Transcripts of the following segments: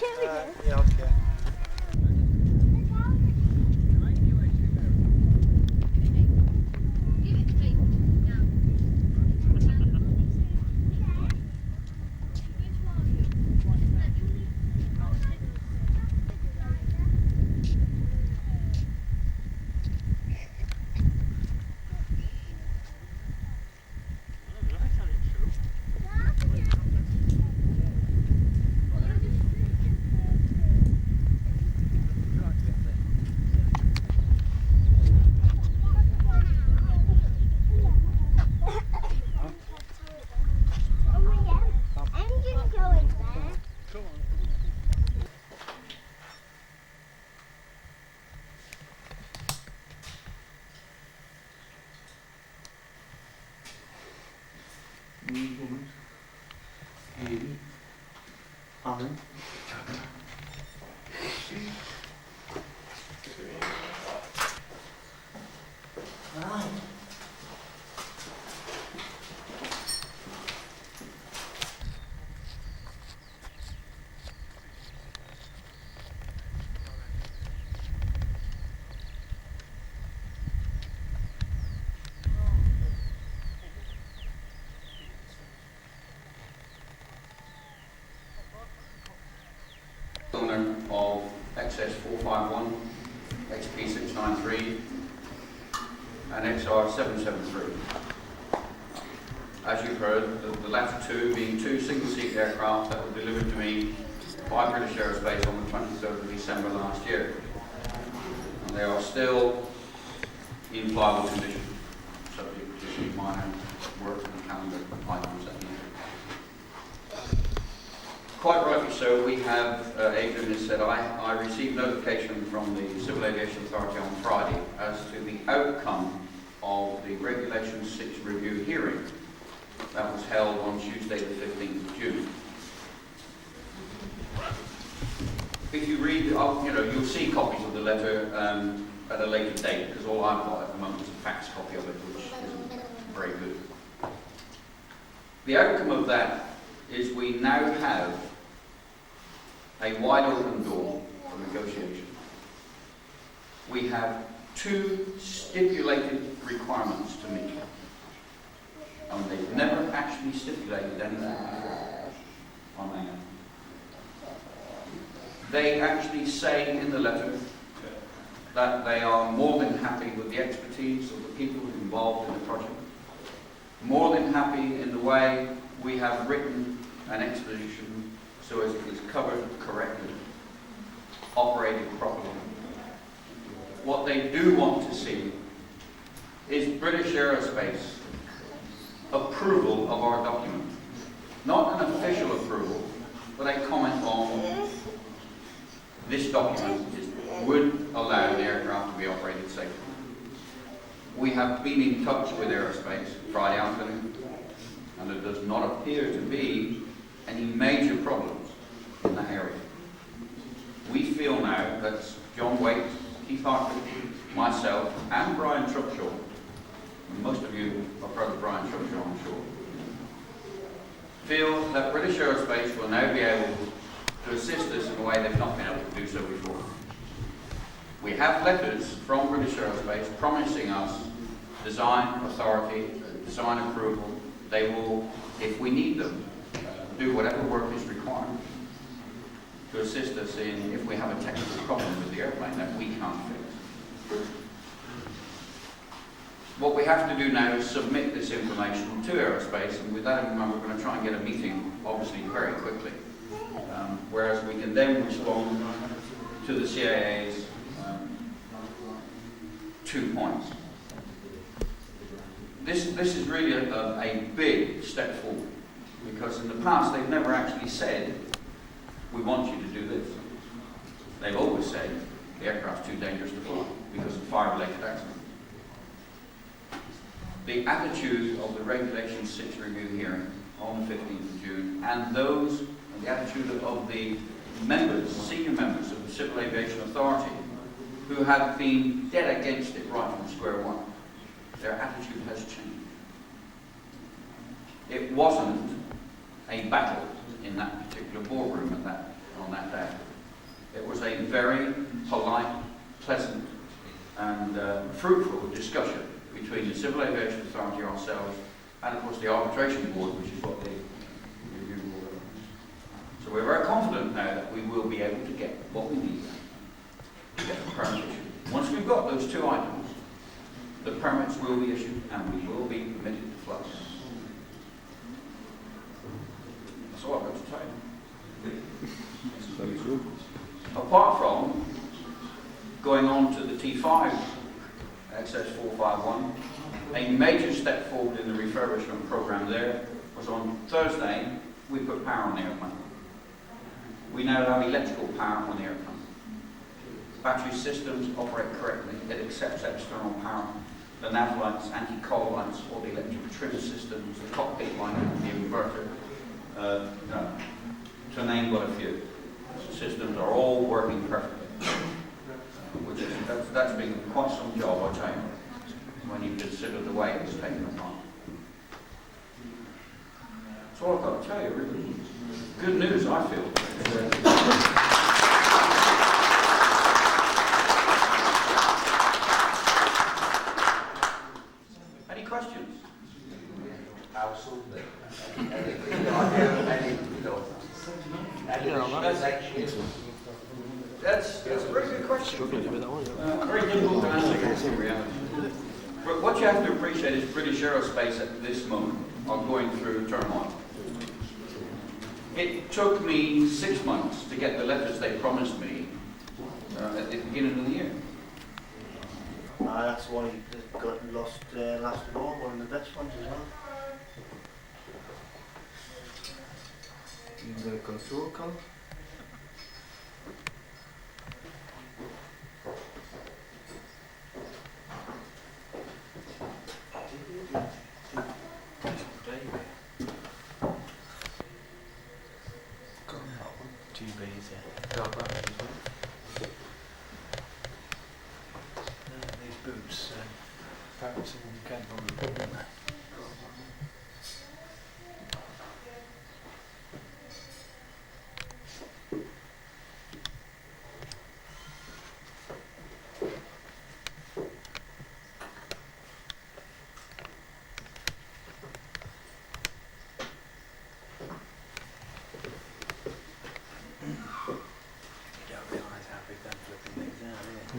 Yeah, okay. Amen. Owner of XS 451, XP 693 and XR 773. As you've heard, the latter two being two single-seat aircraft that were delivered to me by British Aerospace on the 23rd of December last year. And they are still in flyable condition, subject to minor work and calendar items that need. Quite rightly so, we have, Adrian has said, I received notification from the Civil Aviation Authority on Friday as to the outcome of the Regulation 6 review hearing that was held on Tuesday the 15th of June. If you read, you'll see copies of the letter at a later date, because all I've got at the moment is a fax copy of it, which isn't very good. The outcome of that is we now have a wide open door for negotiation. We have two stipulated requirements to meet. And they've never actually stipulated anything before on that. They actually say in the letter that they are more than happy with the expertise of the people involved in the project, more than happy in the way we have written an exposition so as it is covered correctly, operated properly. What they do want to see is British Aerospace approval of our document. Not an official approval, but a comment on this document would allow the aircraft to be operated safely. We have been in touch with Aerospace Friday afternoon, and there does not appear to be any major problems in that area. We feel now that John Waite, Keith Hartford, myself, and Brian Trupshaw, and most of you have heard of Brian Trupshaw, I'm sure, feel that British Aerospace will now be able to assist us in a way they've not been able to do so before. We have letters from British Aerospace promising us design authority, design approval. They will, if we need them, do whatever work is required to assist us in if we have a technical problem with the airplane that we can't fix. What we have to do now is submit this information to Aerospace, and with that in mind we're going to try and get a meeting, obviously, very quickly. Whereas we can then respond to the CAA's 2 points. This is really a big step forward, because in the past they've never actually said, we want you to do this. They've always said, the aircraft's too dangerous to fly because of fire-related accidents. The attitude of the Regulation 6 review hearing on the 15th of June, and the attitude of the members, senior members of the Civil Aviation Authority, who have been dead against it right from square one, their attitude has changed. It wasn't a battle in that particular boardroom at on that day. It was a very polite, pleasant and fruitful discussion between the Civil Aviation Authority, ourselves, and of course the arbitration board, which is what the review board is. So we're very confident now that we will be able to get what we need to get the permit issued. Once we've got those two items, the permits will be issued and we will be permitted to fly. That's all I've got to tell you. Apart from going on to the T5 XS451, a major step forward in the refurbishment program there was on Thursday. We put power on the airplane. We now have electrical power on the airplane. Battery systems operate correctly. It accepts external power. The nav lights, anti-coal lights, all the electric trim systems, the cockpit light, the inverter, to name but a few. The systems are all working perfectly. That's been quite some job, I tell you, when you consider the way it was taken apart. That's all I've got to tell you, really. Good news, I feel. Any questions? Absolutely. That's a very good question. Very difficult to answer in reality. But what you have to appreciate is British Aerospace at this moment are going through turmoil. It took me 6 months to get the letters they promised me at the beginning of the year. That's why he got lost last of all, one of the best ones as well. You can go control code.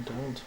Don't.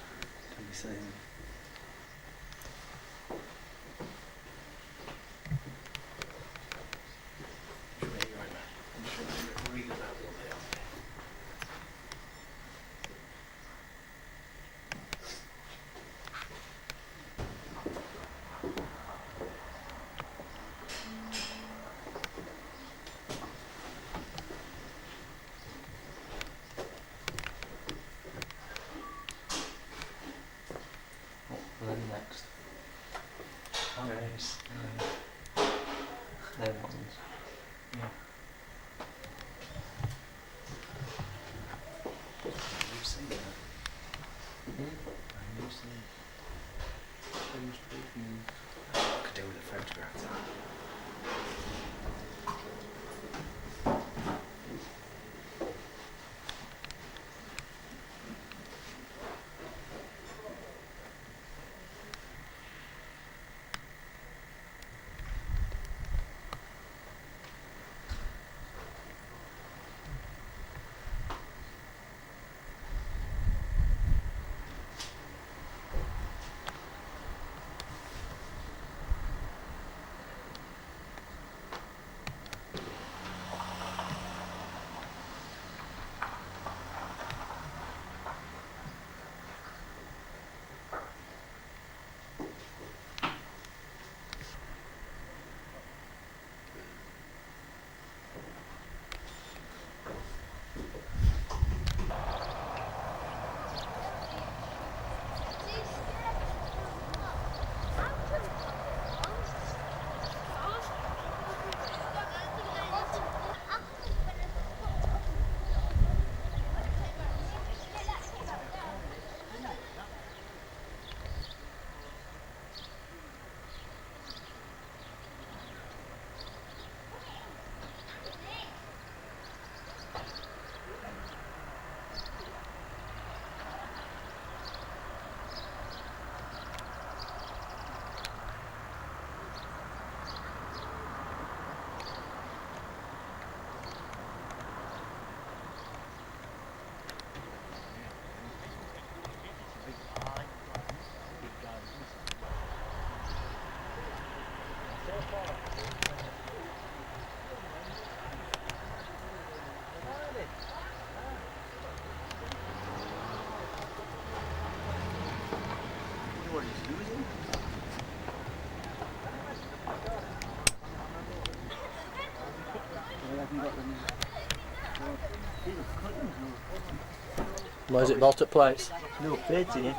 Why is it vaulted plates? No plates in it.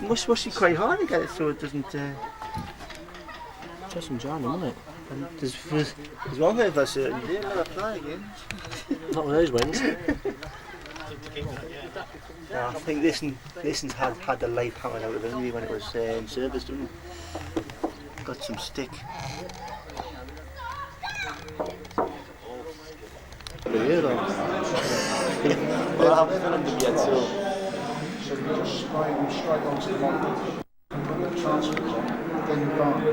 Which must be quite hard to get it so it doesn't. Just some jarring, isn't it? And there's one way for a certain day, never fly again. Not with those winds. Yeah, I think this one's had the life hammered out of it really when it was in service, didn't it? Got some stick. Yeah, though. Well, I haven't filmed them yet, so. So you just spray them straight onto the model and put the transfers on, then you bind.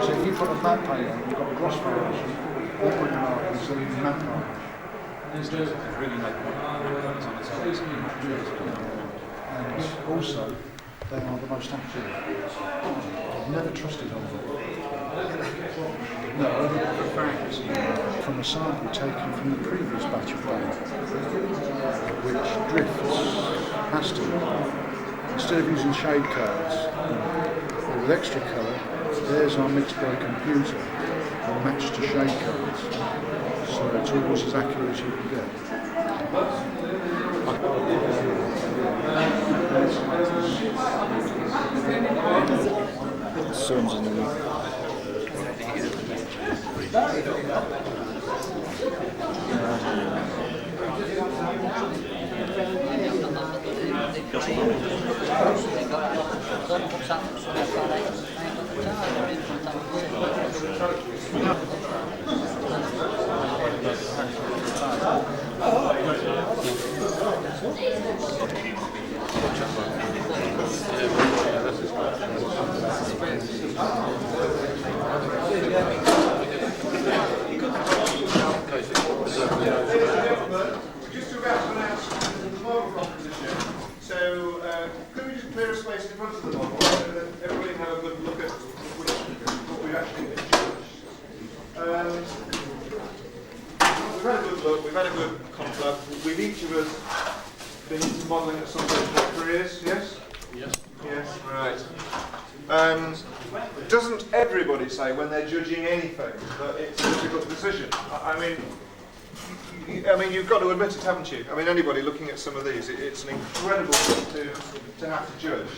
So if you put a matte paint on, you've got a gloss variation, or you markers, then you matte varnish. It's really make it's on its own. And also, they are the most accurate. I've never trusted on them. No, from a sample taken from the previous batch of paint, which drifts, has to. Instead of using shade codes or with extra colour, there's our mixed by computer and matched to shade codes. So it's always as accurate as you can get. The sun's in the way. Just about to announce the model composition. So, could we just clear a space in front of the model so that everybody can have a good look at what we've actually produced? We've had a good look, we've had a good confab. We've each of us been into modelling at some point in our careers, yes? Yes. Yes, right. Doesn't everybody say when they're judging anything that it's a difficult decision? I mean, you've got to admit it, haven't you? I mean, anybody looking at some of these, it's an incredible thing to have to judge.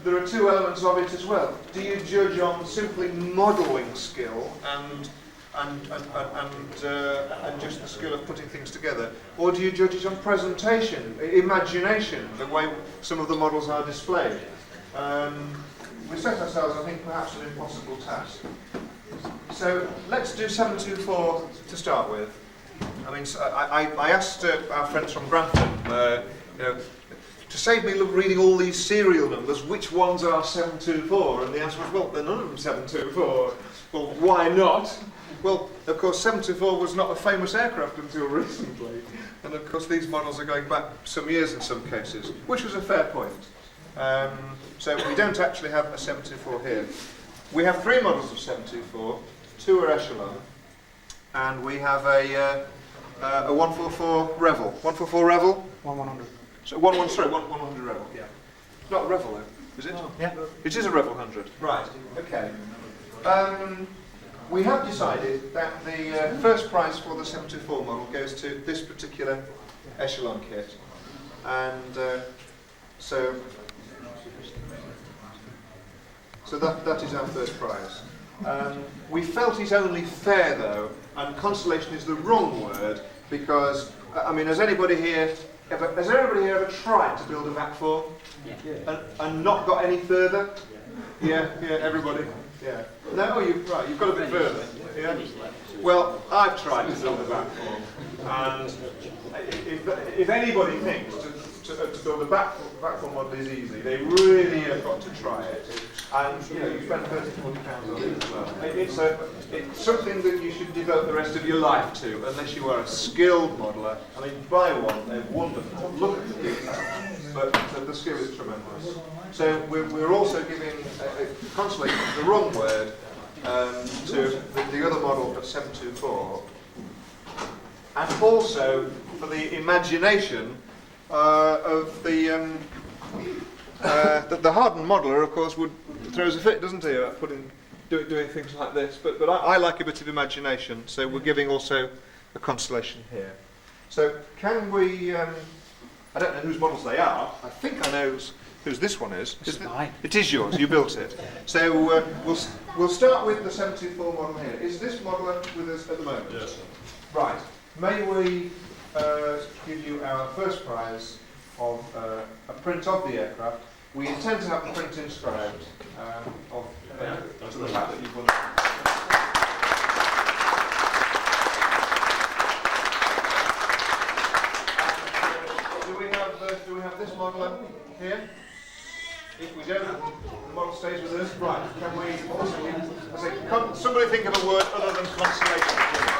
There are two elements of it as well. Do you judge on simply modelling skill and just the skill of putting things together, or do you judge it on presentation, imagination, the way some of the models are displayed? We set ourselves, I think, perhaps an impossible task. So let's do 724 to start with. I mean, I asked our friends from Grantham, to save me reading all these serial numbers, which ones are 724? And the answer was, well, they're none of them 724. Well, why not? Well, of course, 724 was not a famous aircraft until recently. And of course, these models are going back some years in some cases, which was a fair point. So we don't actually have a 724 here. We have three models of 724, two are Echelon, and we have a 144 Revel. 144 Revel? 1100. So 100 Revel, yeah. Not a Revel though, is it? Oh, yeah. It is a Revel 100. Right, okay. We have decided that the first prize for the 724 model goes to this particular Echelon kit. And so that is our first prize. We felt it only fair though, and consolation is the wrong word, because, I mean, has anybody here ever tried to build a vac form? Yeah. And not got any further? Yeah, everybody. Yeah. No, you've got a bit further. Yeah. Well, I've tried to build a vac form, and if anybody thinks to build a vac form model is easy, they really have got to try it. And you spend £30–40 on it as well. It's something that you should devote the rest of your life to, unless you are a skilled modeller. I mean, buy one, they're wonderful. Look at the detail, but the skill is tremendous. So we're also giving consolation, the wrong word, to the other model of 724, and also for the imagination of the hardened modeller, of course, throws a fit, doesn't he, about doing things like this. But I like a bit of imagination, so we're giving also a Constellation here. So can we, I don't know whose models they are, I think I know whose this one is. It's mine. It is yours, you built it. So we'll start with the 724 model here. Is this model with us at the moment? Yes. Right. May we give you our first prize of a print of the aircraft. We intend to have the print inscribed to the fact that you've won. Do we have this model here? If we don't, the model stays with us. Right. Can we also, somebody think of a word other than constellation, please.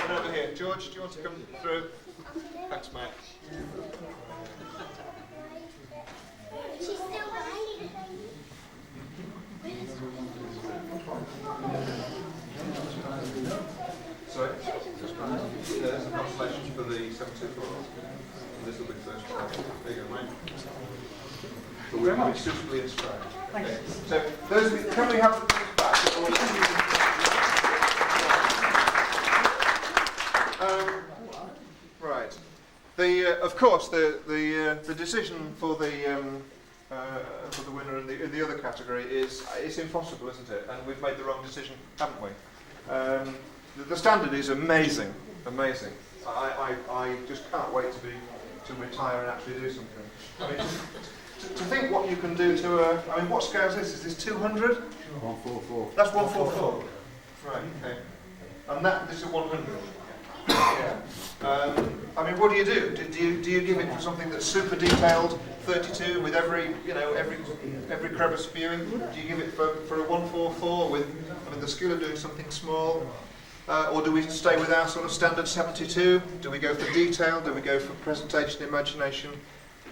And over here, George, do you want to come through? Thanks, mate. Sorry? There's a constellation for the 724. This will be the first one. There you go, mate. But we'll be suitably inscribed. Okay. So, those of you, can we have the things back? Right. Of course, the decision for the winner in the other category is it's impossible, isn't it? And we've made the wrong decision, haven't we? The standard is amazing, amazing. I just can't wait to retire and actually do something. I mean, to think what you can do to I mean, what scale is this? Is this 200? 144. That's 144. Right. Okay. And this is 100. Yeah. I mean, what do you do? Do you give it for something that's super detailed, 32 with every crevice viewing? Do you give it for a 144 with the skill of doing something small? Or do we stay with our sort of standard 72? Do we go for detail? Do we go for presentation, imagination?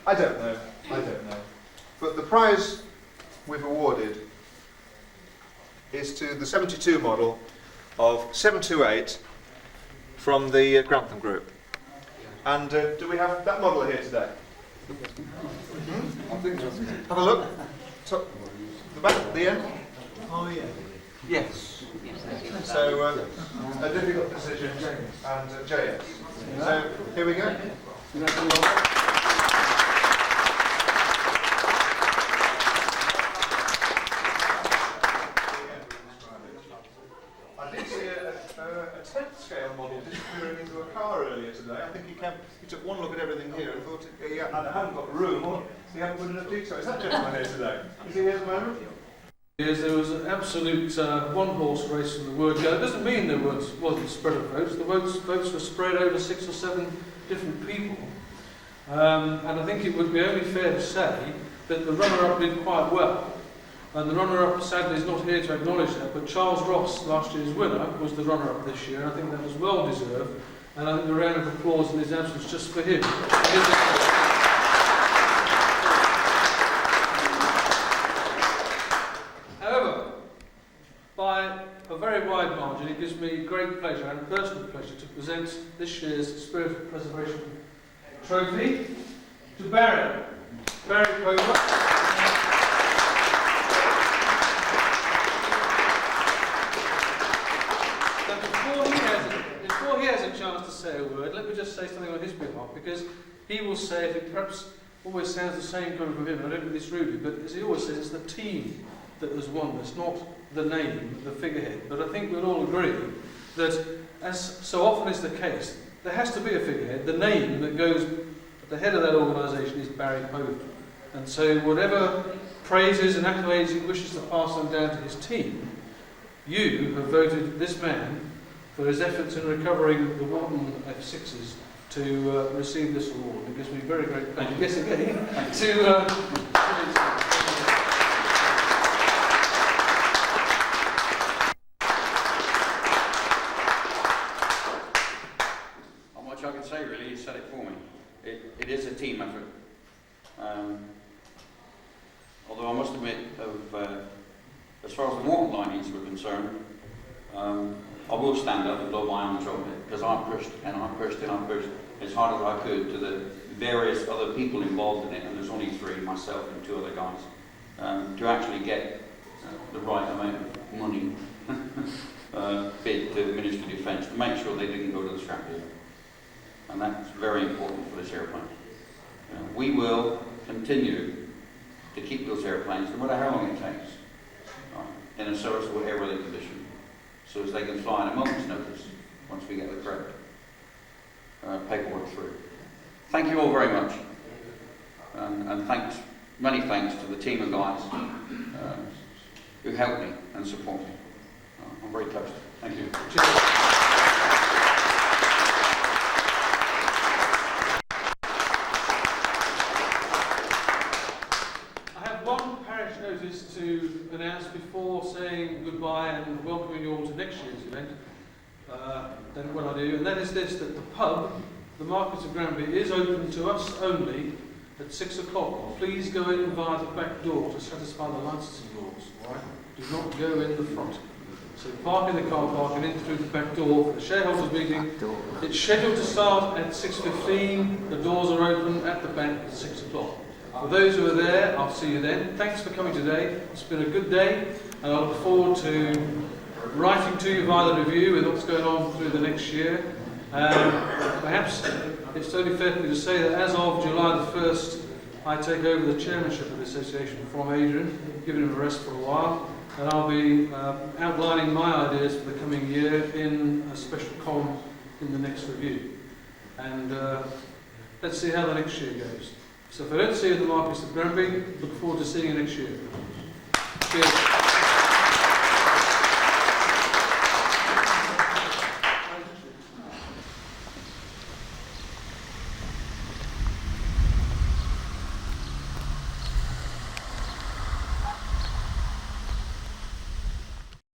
I don't know. But the prize we've awarded is to the 72 model of 728 from the Grantham Group. And do we have that model here today? I think so. Have a look. So, the back, the end. Oh yeah. Yes. So a difficult decision and JS. So here we go. I did see a 10th scale model disappearing into a car earlier today. I think he took one look at everything here and thought he hadn't got room, or he hadn't put enough detail. Is that gentleman here today? Is he here at the moment? Yes, there was an absolute one-horse race from the word go. It doesn't mean there wasn't spread of votes. The votes were spread over 6 or 7 different people. And I think it would be only fair to say that the runner-up did quite well. And the runner-up, sadly, is not here to acknowledge that, but Charles Ross, last year's winner, was the runner-up this year, and I think that was well-deserved. And I think a round of applause in his absence just for him. However, by a very wide margin, it gives me great pleasure and personal pleasure to present this year's Spirit of Preservation Trophy to Barry Pover. Before he has a chance to say a word, let me just say something on his behalf, because he will say, if it perhaps always sounds the same coming from him, I don't mean this rudely, but as he always says, it's the team that has won this, not the name, the figurehead. But I think we'll all agree that, as so often is the case, there has to be a figurehead. The name that goes at the head of that organisation is Barry Pover. And so whatever praises and accolades he wishes to pass on down to his team, you have voted this man for his efforts in recovering the Wharton F6s to receive this award. It gives me very great pleasure, yes again, Not much I can say really, you said it for me. It is a team effort. Although I must admit, as far as the Wharton linings were concerned, I will stand up and blow my own trumpet, because I pushed as hard as I could to the various other people involved in it, and there's only 3, myself and 2 other guys, to actually get the right amount of money defence to make sure they didn't go to the scrap heap. And that's very important for this airplane. We will continue to keep those airplanes, no matter how long it takes, in a serviceable airworthy condition, so as they can fly in a moment's notice once we get the correct paperwork through. Thank you all very much, and many thanks to the team of guys who helped me and support me. I'm very touched. Thank you. Notice to announce before saying goodbye and welcoming you all to next year's event, then what I do, and that is this, that the pub, the Market of Granby, is open to us only at 6 o'clock. Please go in via the back door to satisfy the licensing laws, alright? Do not go in the front. So park in the car park and in through the back door for the shareholders meeting. It's scheduled to start at 6:15. The doors are open at the back at 6 o'clock. For those who are there, I'll see you then. Thanks for coming today. It's been a good day, and I look forward to writing to you via the review with what's going on through the next year. Perhaps it's only fair to say that as of July the 1st, I take over the chairmanship of the association from Adrian, giving him a rest for a while, and I'll be outlining my ideas for the coming year in a special column in the next review. And let's see how the next year goes. So if I don't see you at the Marquis of Granby, look forward to seeing you next year. Cheers.